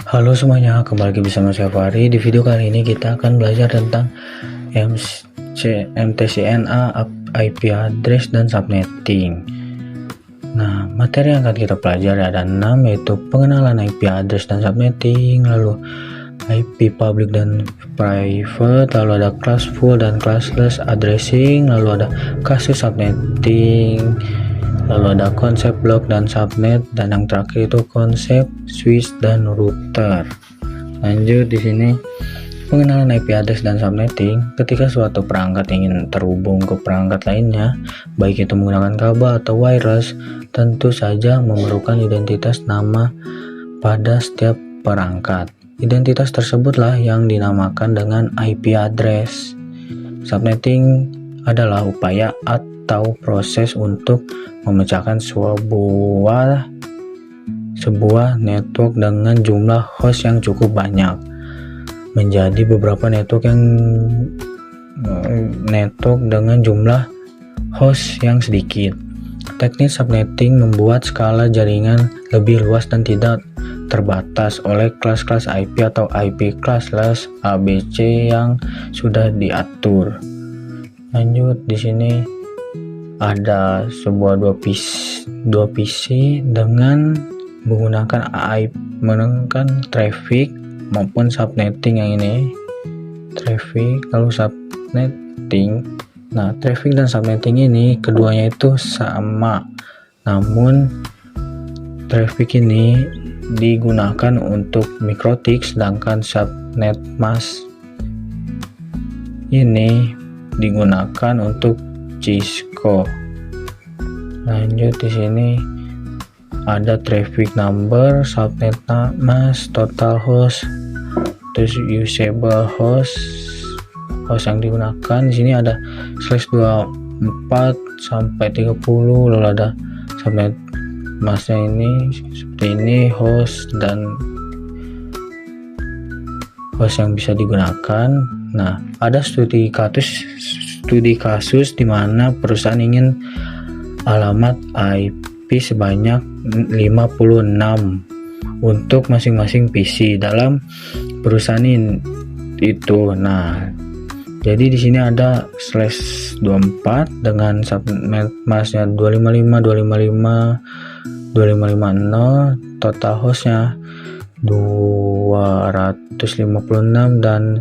Halo semuanya, kembali lagi bersama saya Fahri. Di video kali ini kita akan belajar tentang MTCNA, IP address dan subnetting. Nah, materi yang akan kita pelajari ada 6, yaitu pengenalan IP address dan subnetting, lalu IP public dan private, lalu ada classful dan classless addressing, lalu ada kasus subnetting, lalu ada konsep blok dan subnet, dan yang terakhir itu konsep switch dan router. Lanjut di sini pengenalan IP address dan subnetting. Ketika suatu perangkat ingin terhubung ke perangkat lainnya, baik itu menggunakan kabel atau wireless, tentu saja memerlukan identitas nama pada setiap perangkat. Identitas tersebutlah yang dinamakan dengan IP address. Subnetting adalah upaya atau proses untuk memecahkan sebuah network dengan jumlah host yang cukup banyak menjadi beberapa network dengan jumlah host yang sedikit. Teknik subnetting membuat skala jaringan lebih luas dan tidak terbatas oleh kelas-kelas IP atau IP classless ABC yang sudah diatur. Lanjut di sini ada sebuah dua PC dengan menggunakan traffic maupun subnetting. Yang ini traffic lalu subnetting. Nah, traffic dan subnetting ini keduanya itu sama, namun traffic ini digunakan untuk MikroTik, sedangkan subnet mask ini digunakan untuk Cisco. Lanjut di sini ada traffic number, subnet mask, total host, terus usable host yang digunakan. Di sini ada /24 sampai 30, lalu ada subnet masknya ini seperti ini, host dan host yang bisa digunakan. Nah, ada studi kasus di mana perusahaan ingin alamat IP sebanyak 56 untuk masing-masing PC dalam perusahaan itu. Nah, jadi di sini ada /24 dengan subnet masknya 255, 2550, total hostnya 256 dan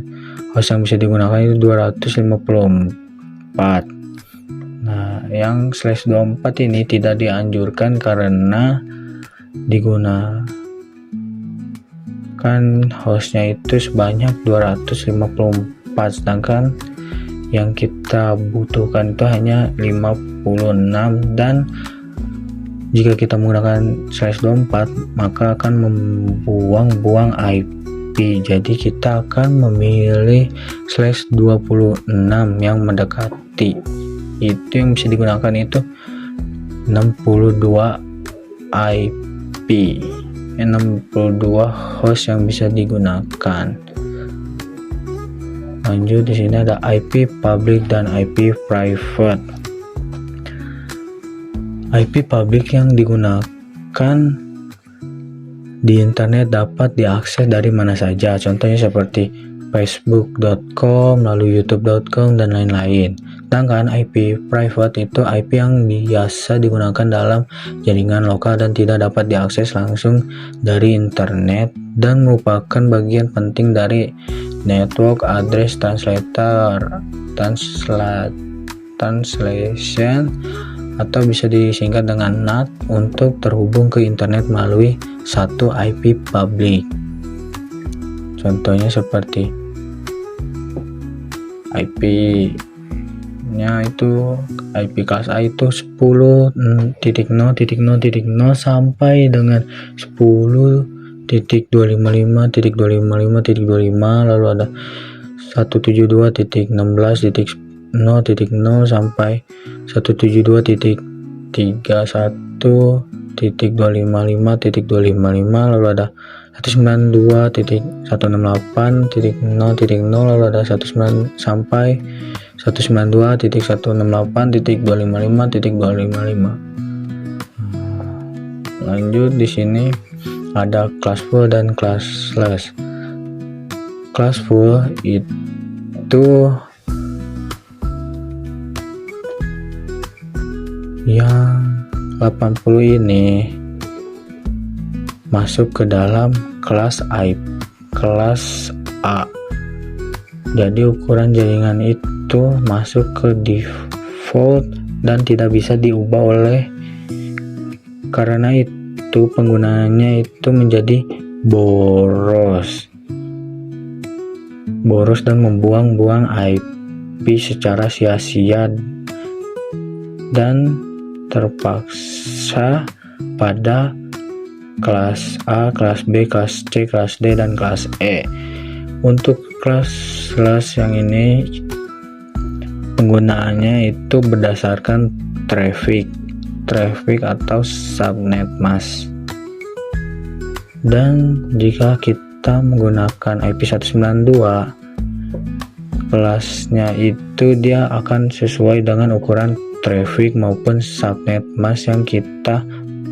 host yang bisa digunakan itu 254. Nah, yang /24 ini tidak dianjurkan karena digunakan hostnya itu sebanyak 254, sedangkan yang kita butuhkan itu hanya 56, dan jika kita menggunakan /24 maka akan membuang-buang IP. Jadi kita akan memilih /26 yang mendekati. Itu yang bisa digunakan itu 62 IP, 62 host yang bisa digunakan. Lanjut di sini ada IP public dan IP private. IP public yang digunakan di internet dapat diakses dari mana saja, contohnya seperti facebook.com, lalu youtube.com dan lain-lain. Sedangkan IP private itu IP yang biasa digunakan dalam jaringan lokal dan tidak dapat diakses langsung dari internet dan merupakan bagian penting dari network address translation atau bisa disingkat dengan NAT untuk terhubung ke internet melalui satu IP public. Contohnya seperti IP-nya itu IP kelas A itu 10.0.0.0 sampai dengan 10.255.255.25, lalu ada 172.16.0.0 sampai 172.31.255.255, lalu ada 192.168.0.0, lalu ada 19 sampai 192.168.255.255. Lanjut, di sini ada kelas full dan classless. Kelas full itu yang 80 ini masuk ke dalam kelas A. Jadi ukuran jaringan itu masuk ke default dan tidak bisa diubah karena itu penggunaannya itu menjadi boros dan membuang-buang IP secara sia-sia dan terpaksa pada kelas A, kelas B, kelas C, kelas D, dan kelas E. Untuk classless yang ini penggunaannya itu berdasarkan traffic atau subnet mask. Dan jika kita menggunakan IP192, kelasnya itu dia akan sesuai dengan ukuran traffic maupun subnet mask yang kita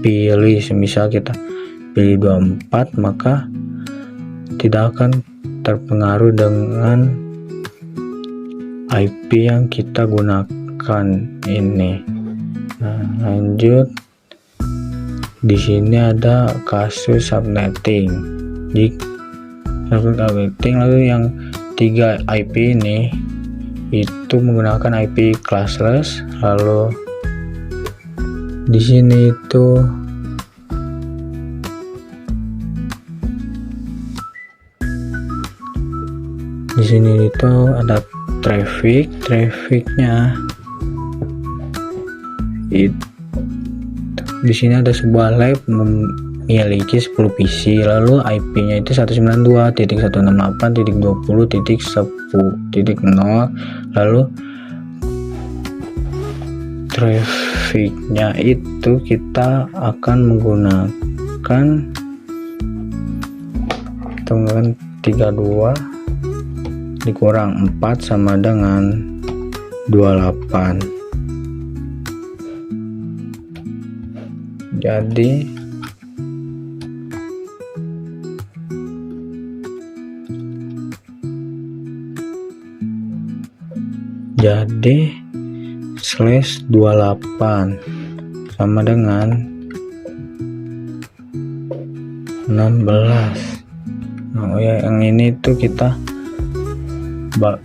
pilih. Semisal kita pilih 24, maka tidak akan terpengaruh dengan IP yang kita gunakan ini. Nah, lanjut, di sini ada kasus subnetting. Lalu yang 3 IP ini itu menggunakan IP classless. Lalu di sini itu ada trafficnya. Di sini ada sebuah lab memiliki 10 PC, lalu IP-nya itu 192.168.20.10.0. lalu trafficnya itu kita akan menggunakan 32 dikurang 4 sama dengan 28. Jadi /28 sama dengan 16. Nah, yang ini tuh kita 2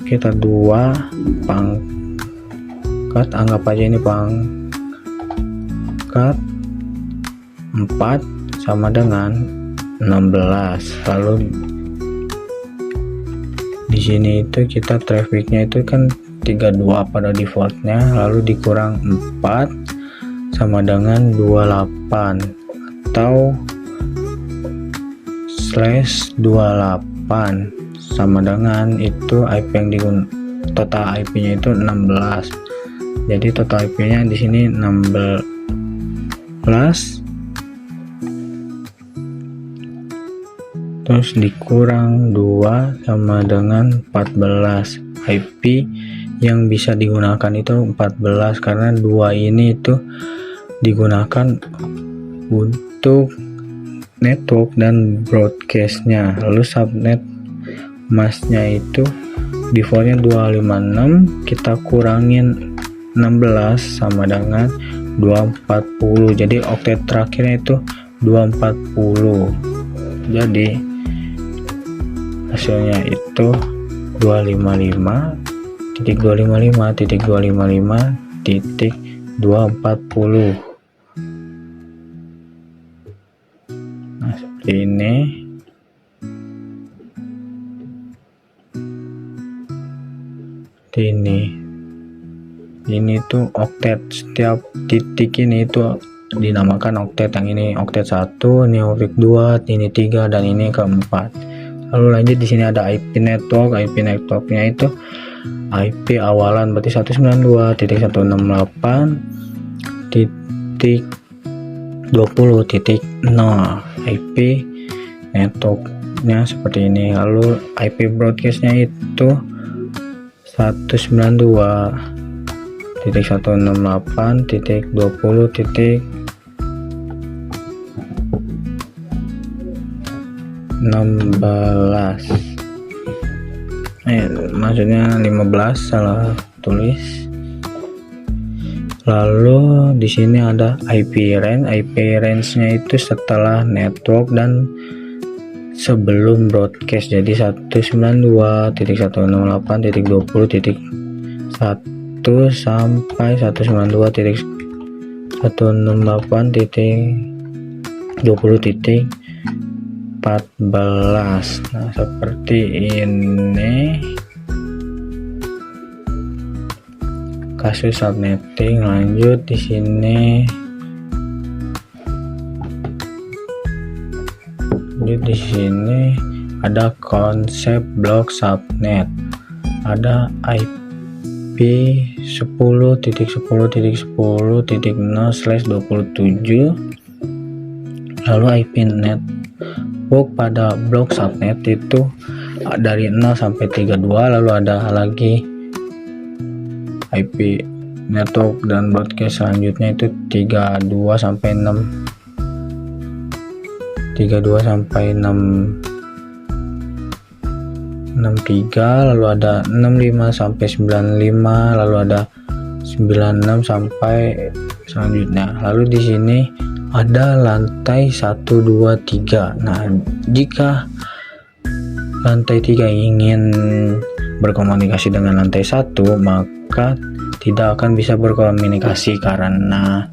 pangkat, anggap aja ini pangkat 4 sama dengan 16. Lalu di sini itu kita trafficnya itu kan 32 pada defaultnya, lalu dikurang 4 sama dengan 28 atau /28 sama dengan itu IP yang total IP-nya itu 16. Jadi total IP-nya di sini 16 terus dikurang 2 sama dengan 14. IP yang bisa digunakan itu 14 karena 2 ini itu digunakan untuk network dan broadcastnya. Lalu subnet masknya itu defaultnya 256, kita kurangin 16 sama dengan 240. Jadi oktet terakhirnya itu 240. Jadi hasilnya itu 255.255.240. Nah, seperti ini. Ini tuh oktet, setiap titik ini itu dinamakan oktet. Yang ini oktet 1, ini oktet 2, ini 3, dan ini keempat. Lalu lanjut, di sini ada IP network. IP networknya itu IP awalan berarti 192.168.20.0. IP networknya seperti ini. Lalu IP broadcastnya itu 192.168.20.16, maksudnya 15, salah tulis. Lalu di sini ada IP range-nya itu setelah network dan sebelum broadcast, jadi 192.168.20.1 sampai 192.20.14. Nah, seperti ini kasus subnetting. Lanjut di sini. Ada konsep blok subnet. Ada IP 10.10.10.0/27. Lalu IP network pada blok subnet itu dari 0 sampai 32. Lalu ada lagi IP network dan broadcast selanjutnya itu 32 sampai 63, lalu ada 65 sampai 95, lalu ada 96 sampai selanjutnya. Lalu di sini ada lantai 1, 2, 3. Nah, jika lantai 3 ingin berkomunikasi dengan lantai 1, maka tidak akan bisa berkomunikasi karena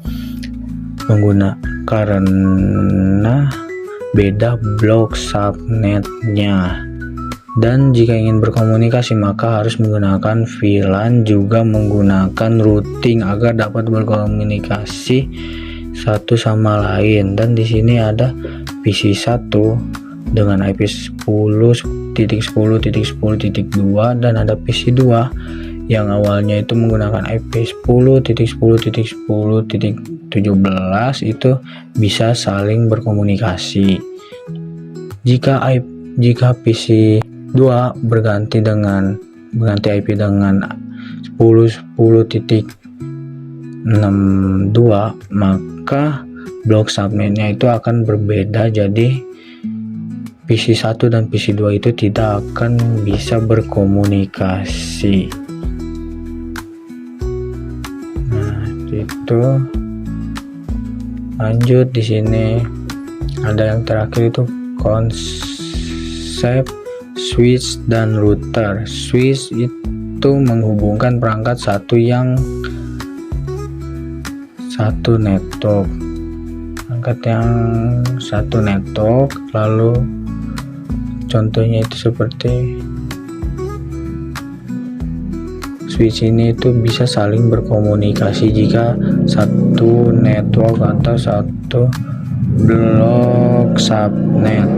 beda blok subnetnya. Dan jika ingin berkomunikasi maka harus menggunakan VLAN, juga menggunakan routing agar dapat berkomunikasi satu sama lain. Dan di sini ada PC 1 dengan IP 10.10.10.2 dan ada PC 2 yang awalnya itu menggunakan IP 10.10.10.17 itu bisa saling berkomunikasi. Jika PC 2 berganti IP dengan 10.10.62, maka blok subnetnya itu akan berbeda. Jadi PC 1 dan PC 2 itu tidak akan bisa berkomunikasi. Nah, itu. Lanjut di sini ada yang terakhir itu konsep switch dan router. Switch itu menghubungkan perangkat satu network. Lalu contohnya itu seperti switch ini itu bisa saling berkomunikasi jika satu network atau satu blok subnet.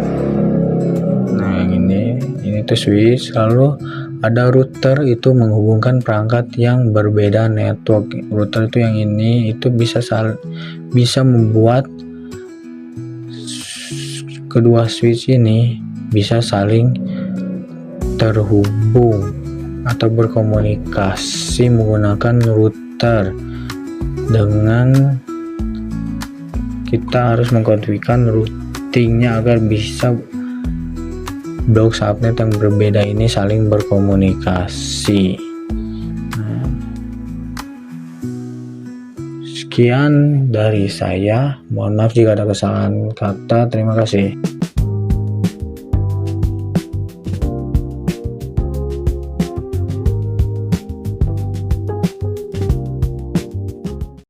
Nah, ini tuh switch. Lalu ada router, itu menghubungkan perangkat yang berbeda network. Router itu yang ini itu bisa membuat kedua switch ini bisa saling terhubung atau berkomunikasi menggunakan router. Dengan kita harus mengkonfigurkan routingnya agar bisa blok subnet yang berbeda ini saling berkomunikasi. Sekian dari saya, mohon maaf jika ada kesalahan kata. Terima kasih.